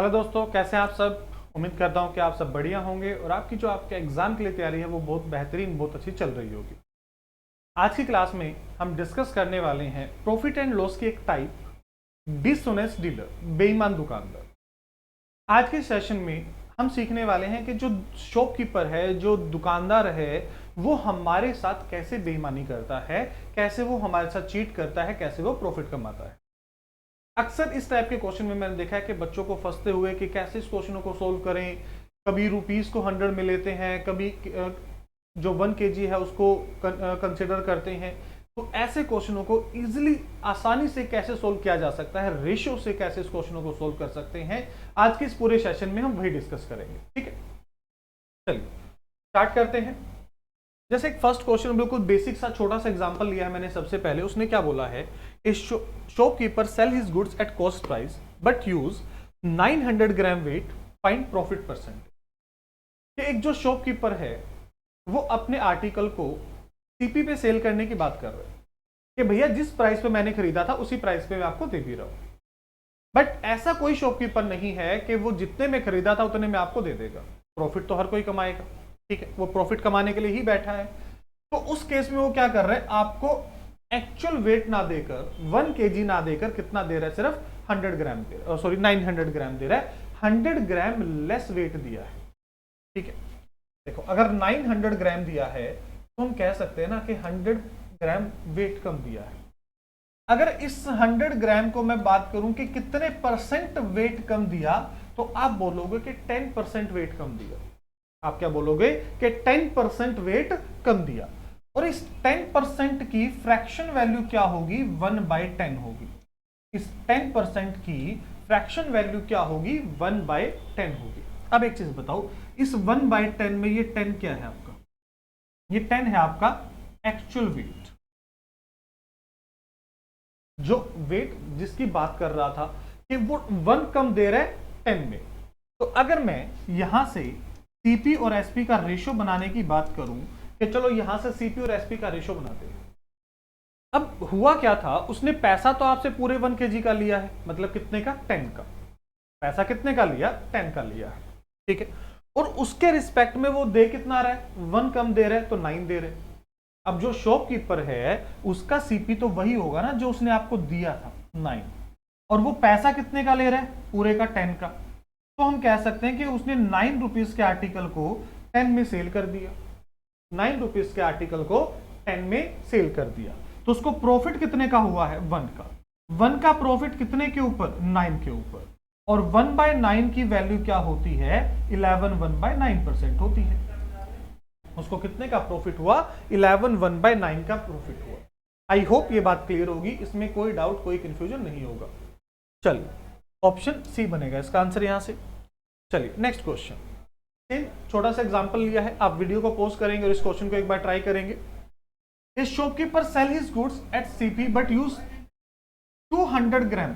Hello दोस्तों, कैसे हैं आप सब। उम्मीद करता हूं कि आप सब बढ़िया होंगे और आपकी जो आपके एग्जाम के लिए तैयारी है वो बहुत बेहतरीन, बहुत अच्छी चल रही होगी। आज की क्लास में हम डिस्कस करने वाले हैं प्रॉफिट एंड लॉस की एक टाइप, डिसऑनेस्ट डीलर, बेईमान दुकानदार। आज के सेशन में हम सीखने वाले हैं कि जो शॉपकीपर है, जो दुकानदार है, वो हमारे साथ कैसे बेईमानी करता है, कैसे वो हमारे साथ चीट करता है, कैसे वो प्रॉफिट कमाता है। अक्सर इस टाइप के क्वेश्चन में मैंने देखा है कि बच्चों को फंसते हुए कि कैसे इस क्वेश्चनों को सोल्व करें। कभी रुपीस को 100 में लेते हैं, कभी जो 1 kg है उसको कंसिडर करते हैं। तो ऐसे क्वेश्चनों को इजीली, आसानी से कैसे सोल्व किया जा सकता है, रेशियो से कैसे इस क्वेश्चनों को सोल्व कर सकते हैं, आज के इस पूरे सेशन में हम वही डिस्कस करेंगे। ठीक है, चलिए स्टार्ट करते हैं। जैसे एक फर्स्ट क्वेश्चन, बिल्कुल बेसिक सा छोटा सा एग्जांपल लिया है मैंने सबसे पहले। उसने क्या बोला है, ए shopkeeper sell his goods at cost price but use 900 gram weight, find profit percent. एक जो शॉपकीपर है वो अपने आर्टिकल को सीपी पे सेल करने की बात कर रहे हैं कि भैया जिस प्राइस पे मैंने खरीदा था उसी प्राइस पे मैं आपको दे भी रहा हूं। बट ऐसा कोई शॉपकीपर नहीं है कि वो जितने में खरीदा था उतने में आपको दे देगा। प्रॉफिट तो हर कोई कमाएगा, ठीक है, वो प्रॉफिट कमाने के लिए ही बैठा है। तो उस केस में वो क्या कर रहा है, आपको एक्चुअल वेट ना देकर, 1 kg ना देकर कितना दे रहा है, सिर्फ 100 ग्राम दे रहा है, सॉरी 900 ग्राम दे रहा है। 100 ग्राम लेस वेट दिया है। ठीक है, देखो अगर 900 ग्राम दिया है तो हम कह सकते हैं ना कि 100 ग्राम वेट कम दिया है। अगर इस 100 ग्राम को मैं बात करूं कि कितने परसेंट वेट कम दिया, तो आप बोलोगे कि 10% वेट कम दिया। आप क्या बोलोगे कि 10% वेट कम दिया। और इस 10% की फ्रैक्शन वैल्यू क्या होगी, 1/10 होगी। इस 10% की फ्रैक्शन वैल्यू क्या होगी, 1/10 होगी। अब एक चीज बताओ, इस 1/10 में ये 10 क्या है आपका, ये 10 है आपका एक्चुअल वेट। जो वेट जिसकी बात कर रहा था कि वो 1 कम दे रहा है 10 में। तो अगर मैं यहां से सीपी और एसपी का रेशियो बनाने की बात करूं कि चलो यहां से सीपी और एसपी का रेशियो बनाते हैं। अब हुआ क्या था, उसने पैसा तो आपसे पूरे 1 kg का लिया है, मतलब कितने का, 10 का। पैसा कितने का लिया, 10 का लिया है। ठीक है, और उसके रिस्पेक्ट में वो दे कितना रहा है, 1 कम दे रहा है तो 9 दे रहे। अब जो शॉपकीपर है उसका सीपी तो वही होगा ना जो उसने आपको दिया था, 9। और वो पैसा कितने का ले रहा है, पूरे का 10 का। तो हम कह सकते हैं कि उसने 9 रुपीज के आर्टिकल को 10 में सेल कर दिया। 9 रुपीज के आर्टिकल को 10 में सेल कर दिया, तो उसको प्रॉफिट कितने का हुआ है, 1 का। 1 का प्रॉफिट कितने के ऊपर, 9 के ऊपर। और 1/9 की वैल्यू क्या होती है, 11 1/9% होती है। उसको कितने का प्रॉफिट हुआ, 11 1/9 का प्रॉफिट हुआ। आई होप ये बात क्लियर होगी, इसमें कोई डाउट, कोई कंफ्यूजन नहीं होगा। चलिए ऑप्शन सी बनेगा इसका आंसर यहां से। चलिए नेक्स्ट क्वेश्चन, छोटा सा एग्जांपल लिया है, आप वीडियो को पॉज करेंगे और इस क्वेश्चन को एक बार ट्राई करेंगे। ए shopkeeper sell his goods eight CP but use 200 gram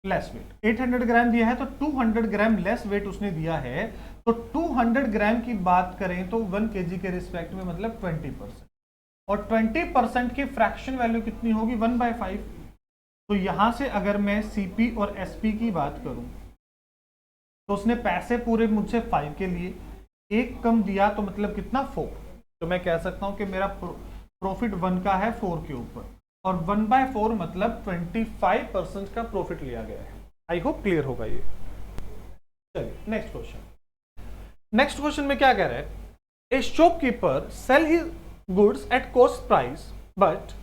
less weight. 800 ग्राम दिया है तो 200 ग्राम लेस वेट उसने दिया है। तो 200 ग्राम की बात करें तो 1 kg के रिस्पेक्ट में मतलब 20%। और 20% की फ्रैक्शन वैल्यू कितनी होगी, 1/5। तो यहां से अगर मैं सीपी और एसपी की बात करूं तो उसने पैसे पूरे मुझसे 5 के लिए, एक कम दिया तो मतलब कितना, 4। तो मैं कह सकता हूं कि मेरा प्रॉफिट 1 का है 4 के ऊपर, और 1/4 मतलब 25% का प्रॉफिट लिया गया है। आई होप क्लियर होगा ये। चलिए नेक्स्ट क्वेश्चन। नेक्स्ट क्वेश्चन में क्या कह रहा है, ए shopkeeper sell his goods at cost price but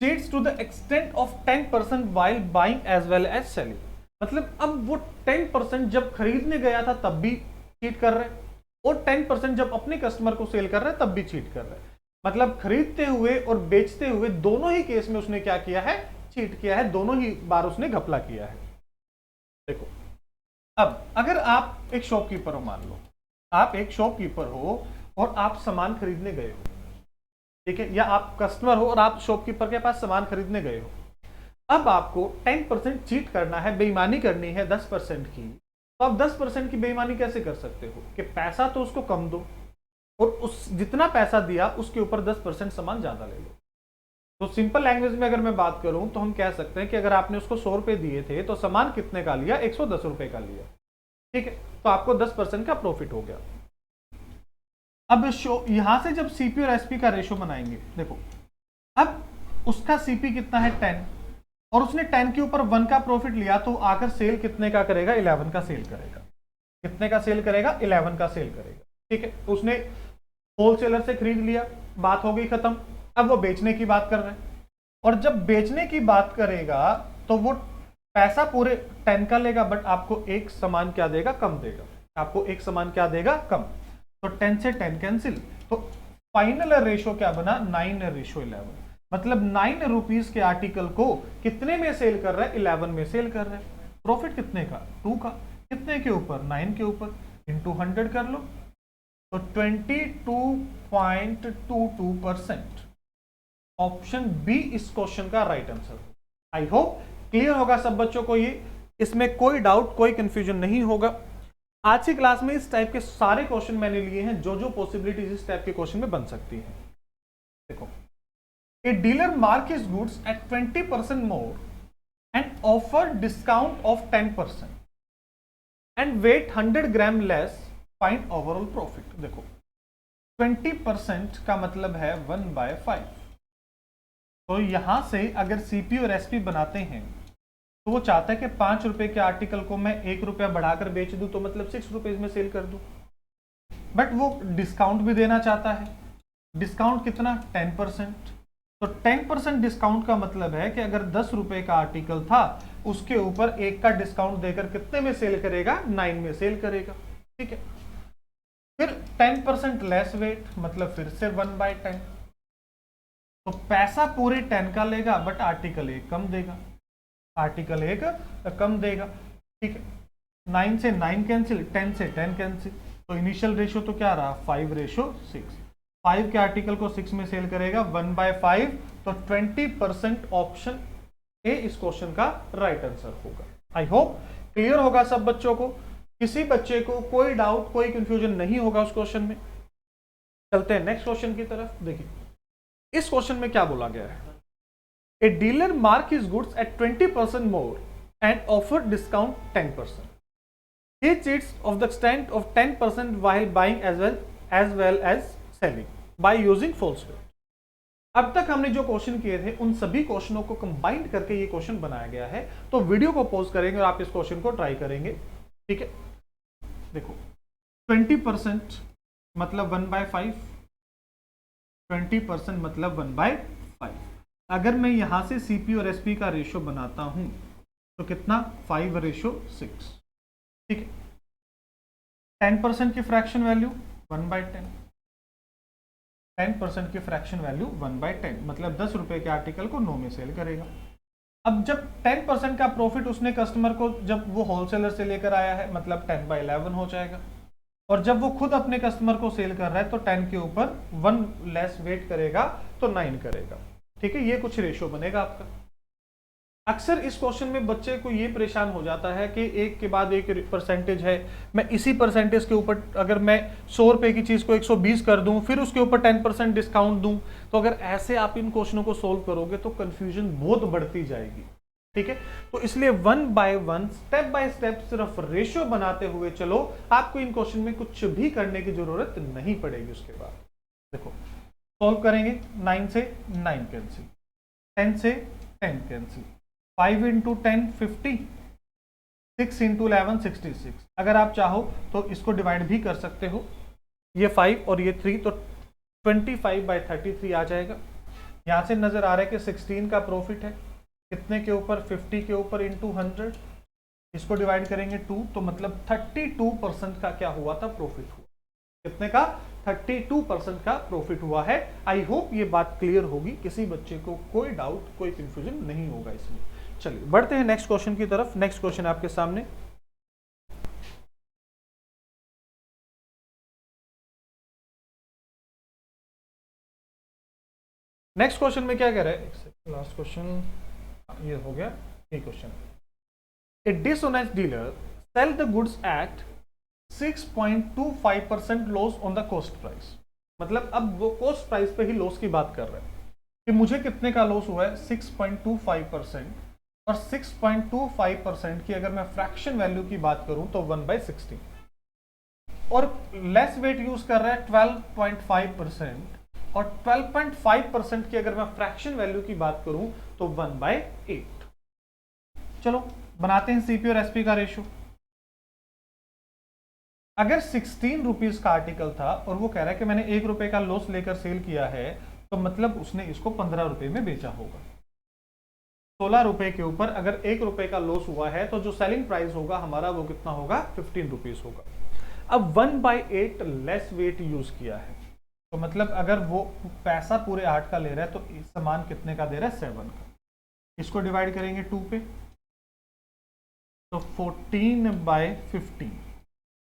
cheats to the extent of 10% while buying as well as selling। मतलब अब वो 10% जब खरीदने गया था तब भी चीट कर रहे हैं, और 10% जब अपने कस्टमर को सेल कर रहे हैं तब भी चीट कर रहे हैं। मतलब खरीदते हुए और बेचते हुए दोनों ही केस में उसने क्या किया है, चीट किया है, दोनों ही बार उसने घपला किया है। देखो अब अगर आप एक शॉपकीपर हो, मान लो आप एक शॉपकीपर हो और आप सामान खरीदने गए हो, ठीक है, या आप कस्टमर हो और आप शॉपकीपर के पास सामान खरीदने गए हो। अब आपको 10% चीट करना है, बेईमानी करनी है 10% की। तो आप 10% की बेईमानी कैसे कर सकते हो कि पैसा तो उसको कम दो और उस जितना पैसा दिया उसके ऊपर 10% सामान ज्यादा ले लो। तो सिंपल लैंग्वेज में अगर मैं बात करूं तो हम कह सकते हैं कि अगर आपने उसको 100 रुपए दिए थे तो सामान कितने का लिया, 110 रुपए का लिया, ठीक है, तो आपको 10% का प्रॉफिट हो गया। अब यहां से जब सीपी और एसपी का रेशो बनाएंगे, देखो अब उसका सीपी कितना है 10 और उसने 10 के ऊपर 1 का प्रॉफिट लिया, तो आकर सेल कितने का करेगा, 11 का सेल करेगा। कितने का सेल करेगा, 11 का सेल करेगा, ठीक है। उसने होलसेलर से खरीद लिया, बात हो गई खत्म। अब वो बेचने की बात कर रहे हैं, और जब बेचने की बात करेगा तो वो पैसा पूरे 10 का लेगा, बट आपको एक सामान क्या देगा, कम देगा। आपको एक सामान क्या देगा, कम। तो 10 से 10 कैंसिल, तो फाइनल रेशो क्या बना, 9:11। मतलब 9 रुपीज के आर्टिकल को कितने में सेल कर रहा है, 11 में सेल कर रहा है। प्रॉफिट कितने का, 2 का। कितने के ऊपर, 9 के ऊपर, इंटू 100 कर लो, तो 22.22%। ऑप्शन बी इस क्वेश्चन का right answer. I hope clear होगा सब बच्चों को ये, इसमें कोई डाउट, कोई कंफ्यूजन नहीं होगा। आज की क्लास में इस टाइप के सारे क्वेश्चन मैंने लिए हैं, जो जो पॉसिबिलिटीज इस टाइप के क्वेश्चन में बन सकती हैं। देखो, a dealer mark his goods at 20% more and offer discount of 10% and weight 100 gram less, find overall profit. देखो 20% का मतलब है 1/5। तो यहां से अगर सीपी और एसपी बनाते हैं तो वो चाहता है कि 5 रुपए के आर्टिकल को मैं 1 रुपया बढ़ाकर बेच दूं, तो मतलब 6 रुपीज में सेल कर दूं। बट वो डिस्काउंट भी देना चाहता है। डिस्काउंट कितना, 10%। तो 10% डिस्काउंट का मतलब है कि अगर 10 रुपए का आर्टिकल था, उसके ऊपर 1 का डिस्काउंट देकर कितने में सेल करेगा, 9 में सेल करेगा, ठीक है। फिर 10% लेस वेट, मतलब फिर से 1/10। तो पैसा पूरे 10 का लेगा, बट आर्टिकल 1 कम देगा, आर्टिकल 1 कम देगा, ठीक है। 9 से 9 कैंसिल, 10 से 10 कैंसिल, तो इनिशियल रेशो तो क्या रहा, 5:6। 5 के आर्टिकल को 6 में सेल करेगा, 1/5। तो 20% ऑप्शन ए इस क्वेश्चन का राइट आंसर होगा। आई होप क्लियर होगा सब बच्चों को, किसी बच्चे को कोई डाउट, कोई कंफ्यूजन नहीं होगा उस क्वेश्चन में। चलते हैं नेक्स्ट क्वेश्चन की तरफ। देखिए इस क्वेश्चन में क्या बोला गया है, ए dealer mark his goods at 20% more and offer discount 10%. He cheats of the extent of 10% while buying as well as selling by using false weight. अब तक हमने जो क्वेश्चन किए थे उन सभी क्वेश्चनों को कंबाइंड करके ये क्वेश्चन बनाया गया है। तो वीडियो को पॉज करेंगे और आप इस क्वेश्चन को ट्राई करेंगे, ठीक है। देखो 20% मतलब 1/5, 20% मतलब 1/5। अगर मैं यहां से सीपी और एसपी का रेशो बनाता हूं तो कितना, 5:6, ठीक है। 10% की फ्रैक्शन वैल्यू 1/10, 10% की फ्रैक्शन वैल्यू 1/10, मतलब 10 रुपए के आर्टिकल को 9 में सेल करेगा। अब जब 10% का प्रॉफिट उसने कस्टमर को, जब वो होलसेलर से लेकर आया है, मतलब 10/11 हो जाएगा। और जब वो खुद अपने कस्टमर को सेल कर रहा है तो 10 के ऊपर 1 लेस वेट करेगा तो 9 करेगा, ठीक है। ये कुछ रेशो बनेगा आपका। अक्सर इस क्वेश्चन में बच्चे को ये परेशान हो जाता है कि एक के बाद एक परसेंटेज है, मैं इसी परसेंटेज के ऊपर अगर मैं 100 रुपए की चीज को 120 कर दूं, फिर उसके ऊपर 10% डिस्काउंट दूं, तो अगर ऐसे आप इन क्वेश्चनों को सोल्व करोगे तो कंफ्यूजन बहुत बढ़ती जाएगी, ठीक है। तो इसलिए 1 by 1 स्टेप बाय स्टेप सिर्फ रेशियो बनाते हुए चलो, आपको इन क्वेश्चन में कुछ भी करने की जरूरत नहीं पड़ेगी। उसके बाद देखो सोल्व करेंगे, 9 से 9 कैंसिल, 10 से 10 कैंसिल, 5 into 10 50, 6 into 11 66। अगर आप चाहो तो इसको डिवाइड भी कर सकते हो, ये 5 और ये 3, तो 25/33 आ जाएगा। यहां से नजर आ रहा है कि 16 का प्रॉफिट है, कितने के ऊपर, 50 के ऊपर इंटू 100, इसको डिवाइड करेंगे 2, तो मतलब 32% का क्या हुआ था, प्रॉफिट हुआ। कितने का, 32% का प्रॉफिट हुआ है। आई होप ये बात क्लियर होगी, किसी बच्चे को कोई डाउट, कोई कंफ्यूजन नहीं होगा इसमें। चलिए बढ़ते हैं नेक्स्ट क्वेश्चन की तरफ। नेक्स्ट क्वेश्चन आपके सामने, नेक्स्ट क्वेश्चन में क्या कह रहा है, लास्ट क्वेश्चन ये हो गया, ये question. A dishonest dealer sell the goods at 6.25% loss on the cost price. मतलब अब वो कॉस्ट प्राइस पे ही लॉस की बात कर रहे हैं। कि मुझे कितने का लॉस हुआ है 6.25%, और 6.25% की अगर मैं फ्रैक्शन वैल्यू की बात करूं तो 1/16, और लेस वेट यूज कर रहा है 12.5%, और 12.5% की अगर मैं फ्रैक्शन वैल्यू की बात करूं तो 1/8। चलो बनाते हैं सीपी और एसपी का रेशो। अगर 16 रुपीज का आर्टिकल था और वो कह रहा है कि मैंने 1 रुपए का लॉस लेकर सेल किया है, तो मतलब उसने इसको 15 रुपए में बेचा होगा। 16 रुपए के ऊपर अगर 1 रुपए का लॉस हुआ है तो जो सेलिंग प्राइस होगा हमारा वो कितना होगा, 15 रुपीज होगा। अब 1/8 लेस वेट यूज किया है, तो मतलब अगर वो पैसा पूरे 8 का ले रहा है तो सामान कितने का दे रहा है, 7 का। इसको डिवाइड करेंगे 2 पे, तो 14/15,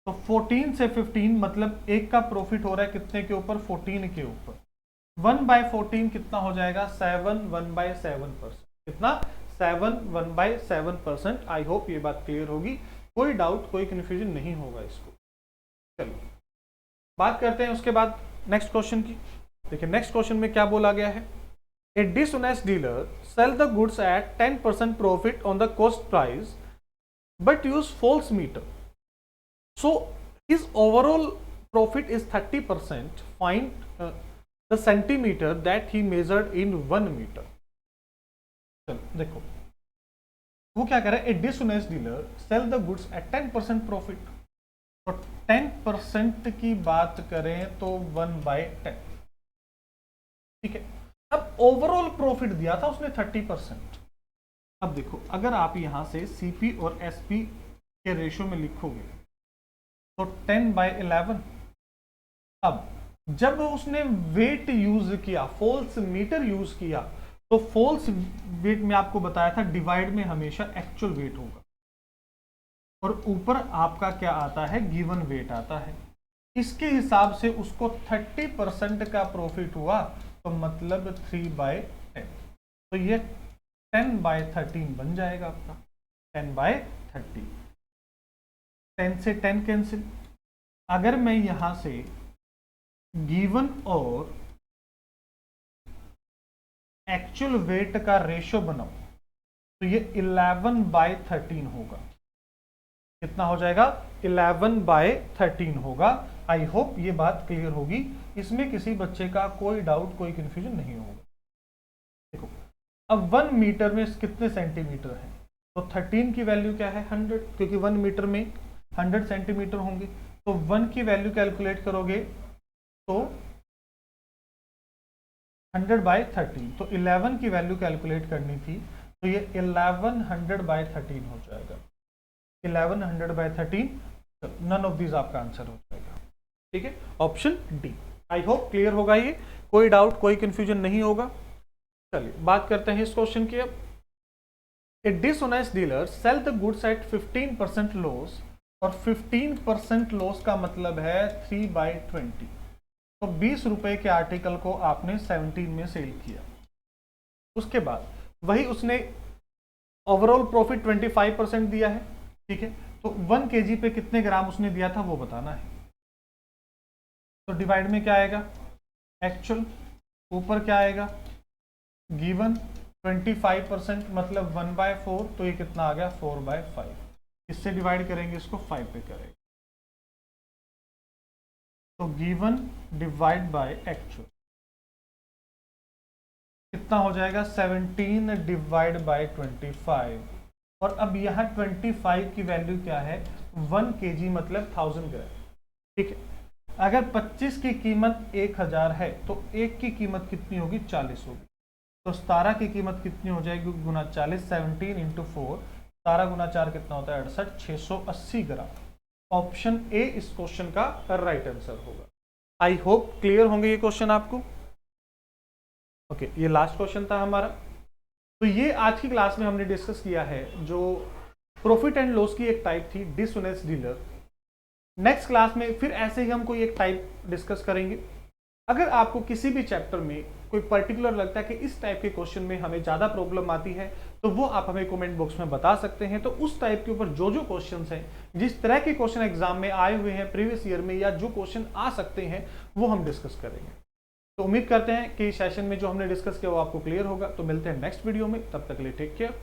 तो 14 से 15 मतलब एक का प्रॉफिट हो रहा है कितने के ऊपर, 14 के ऊपर। 1/14 कितना हो जाएगा, 7 1/7%। कितना, 7 1/7%। आई होप ये बात क्लियर होगी, कोई डाउट कोई कंफ्यूजन नहीं होगा इसको। चलिए बात करते हैं उसके बाद नेक्स्ट क्वेश्चन की। देखिए नेक्स्ट क्वेश्चन में क्या बोला गया है, a dishonest dealer sell the goods at 10% profit on the cost price but use false meter, so his overall profit is 30%. Find the centimeter that he measured in 1 meter. चलो देखो वो क्या कर रहा है, a dishonest dealer sell the goods at 10% profit, और 10% की बात करें तो 1/10, ठीक है। अब ओवरऑल प्रॉफिट दिया था उसने 30%। अब देखो अगर आप यहां से सीपी और एसपी के रेशियो में लिखोगे तो 10/11। अब जब उसने वेट यूज किया, फॉल्स मीटर यूज किया, तो फॉल्स वेट में आपको बताया था डिवाइड में हमेशा एक्चुअल वेट होगा, और ऊपर आपका क्या आता है, गिवन वेट आता है। इसके हिसाब से उसको 30% का प्रॉफिट हुआ, तो मतलब 3/10, तो ये 10/13 बन जाएगा आपका, 10/30। 10 से 10 कैंसिल। अगर मैं यहां से गिवन और एक्चुअल वेट का रेशो बनाऊं तो ये 11/13 होगा। कितना हो जाएगा, 11/13 होगा। आई होप ये बात क्लियर होगी, इसमें किसी बच्चे का कोई डाउट कोई कंफ्यूजन नहीं होगा। देखो अब 1 मीटर में कितने सेंटीमीटर है, तो 13 की वैल्यू क्या है, 100, क्योंकि 1 मीटर में 100 सेंटीमीटर होंगे। तो 1 की वैल्यू कैलकुलेट करोगे तो 100/13, तो 11 की वैल्यू कैलकुलेट करनी थी, तो ये 1100/13 हो जाएगा। 1100/13, नन ऑफ दीज आपका आंसर हो जाएगा, ठीक है, option D. I hope clear होगा, ये कोई डाउट कोई कंफ्यूजन नहीं होगा। चलिए बात करते हैं इस क्वेश्चन की। अब a dishonest dealer sell the goods at 15% loss, और 15% लॉस का मतलब है 3/20, तो 20 रुपए के आर्टिकल को आपने 17 में सेल किया। उसके बाद वही उसने ओवरऑल प्रॉफिट 25% दिया है, ठीक है, तो 1 kg पे कितने ग्राम उसने दिया था वो बताना है। तो डिवाइड में क्या आएगा, एक्चुअल, ऊपर क्या आएगा, गिवन 25% मतलब 1/4, तो ये कितना आ गया, 4/5। इससे डिवाइड करेंगे, इसको 5 पे करेंगे, तो गिवन डिवाइड बाय एक्चुअल कितना हो जाएगा, 17 डिवाइड बाय 25। और अब यहाँ 25 की वैल्यू क्या है, 1 kg मतलब 1000 ग्राम, ठीक है। अगर 25 की कीमत 1000 है तो 1 की कीमत कितनी होगी, 40 होगी। तो 17 की कीमत कितनी हो जाएगी, गुना 40, 17 × 4, 17 गुना 4 कितना होता है, 68, 680 ग्राम। ऑप्शन ए इस क्वेश्चन का राइट आंसर होगा। आई होप क्लियर होंगे ये क्वेश्चन आपको। ओके, ये लास्ट क्वेश्चन था हमारा। तो ये आज की क्लास में हमने डिस्कस किया है जो प्रॉफिट एंड लॉस की एक टाइप थी, डिसऑनेस्ट डीलर। नेक्स्ट क्लास में फिर ऐसे ही हम कोई एक टाइप डिस्कस करेंगे। अगर आपको किसी भी चैप्टर में कोई पर्टिकुलर लगता है कि इस टाइप के क्वेश्चन में हमें ज़्यादा प्रॉब्लम आती है, तो वो आप हमें कमेंट बॉक्स में बता सकते हैं। तो उस टाइप के ऊपर जो जो क्वेश्चन हैं, जिस तरह के क्वेश्चन एग्जाम में आए हुए हैं प्रीवियस ईयर में, या जो क्वेश्चन आ सकते हैं, वो हम डिस्कस करेंगे। तो उम्मीद करते हैं कि सेशन में जो हमने डिस्कस किया वो आपको क्लियर होगा। तो मिलते हैं नेक्स्ट वीडियो में, तब तक के लिए टेक केयर।